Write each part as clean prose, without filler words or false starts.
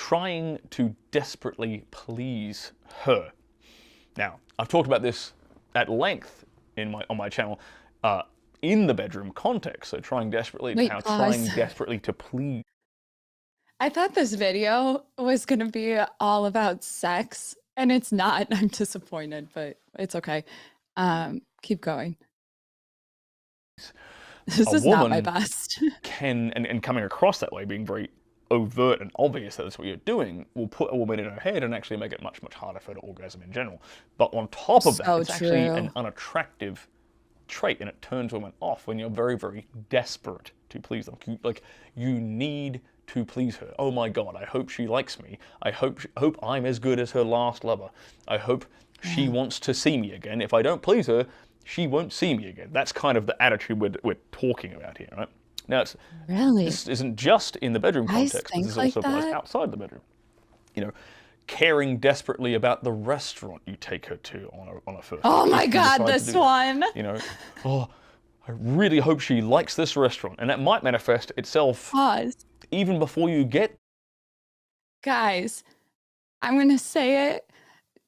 trying to desperately please her. Now, I've talked about this at length on my channel in the bedroom context. So trying desperately to please. I thought this video was going to be all about sex, and it's not. I'm disappointed, but it's okay. Keep going. This A is not my woman best. and coming across that way, being very overt and obvious that that's what you're doing, will put a woman in her head and actually make it much, much harder for her to orgasm in general. But on top of that, So it's actually true. an unattractive trait, and it turns women off when you're very, very desperate to please them. Like, you need to please her. Oh my God, I hope she likes me. I hope I'm as good as her last lover. I hope she wants to see me again. If I don't please her, she won't see me again. That's kind of the attitude we're talking about here, right? Now, this isn't just in the bedroom Guys context, think this like also applies that? outside the bedroom. You know, caring desperately about the restaurant you take her to on a first date. Oh my If you God, decide to this do that. one. You know, oh, I really hope she likes this restaurant. And that might manifest itself Pause. even before you get. Guys, I'm going to say it.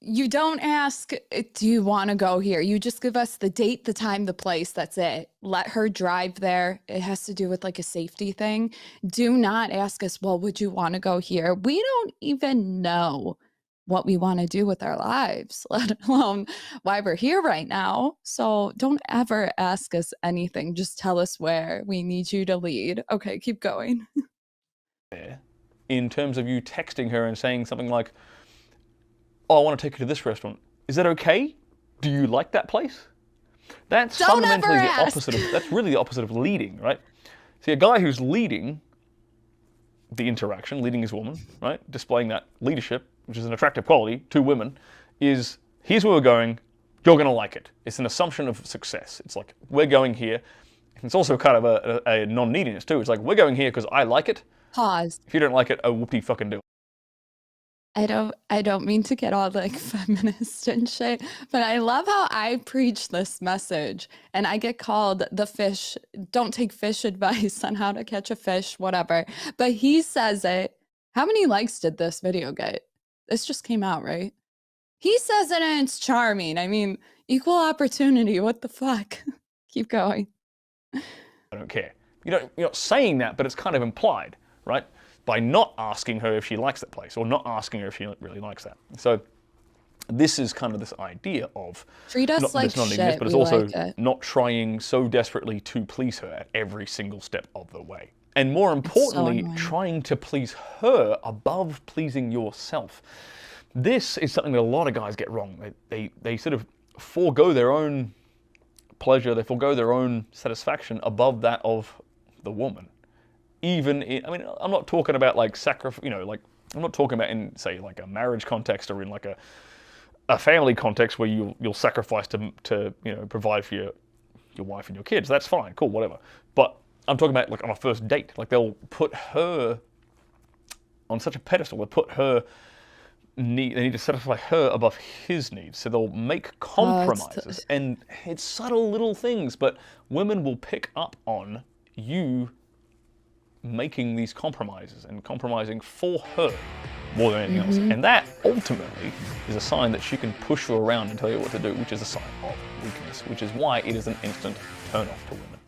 You don't ask, do you want to go here? You just give us the date, the time, the place. That's it. Let her drive there. It has to do with like a safety thing. Do not ask us, well, would you want to go here? We don't even know what we want to do with our lives, let alone why we're here right now. So don't ever ask us anything. Just tell us where. We need you to lead. Okay, keep going. In terms of you texting her and saying something like, oh, I want to take you to this restaurant. Is that okay? Do you like that place? That's fundamentally the opposite of, that's really the opposite of leading, right? See, a guy who's leading the interaction, leading his woman, right? Displaying that leadership, which is an attractive quality to women, is here's where we're going, you're going to like it. It's an assumption of success. It's like, we're going here. And it's also kind of a non-neediness too. It's like, we're going here because I like it. Pause. If you don't like it, oh, whoopty fucking do it. I don't mean to get all like feminist and shit, but I love how I preach this message and I get called the fish, don't take fish advice on how to catch a fish, whatever. But he says it. How many likes did this video get? This just came out, right? He says it and it's charming. I mean, equal opportunity. What the fuck? Keep going. I don't care. You're not saying that, but it's kind of implied, right? By not asking her if she likes that place, or not asking her if she really likes that. So this is kind of this idea of treat us like shit, but it's also not trying so desperately to please her at every single step of the way. And more importantly, trying to please her above pleasing yourself. This is something that a lot of guys get wrong. They sort of forego their own pleasure, they forego their own satisfaction above that of the woman. Even in, I mean, I'm not talking about like I'm not talking about in, say, like a marriage context or in like a family context where you'll sacrifice to provide for your wife and your kids. That's fine, cool, whatever. But I'm talking about like on a first date. Like they'll put her on such a pedestal. They'll put her they need to satisfy her above his needs. So they'll make compromises, and it's subtle little things, but women will pick up on you making these compromises and compromising for her more than anything else. And that ultimately is a sign that she can push you around and tell you what to do, which is a sign of weakness, which is why it is an instant turn off to women.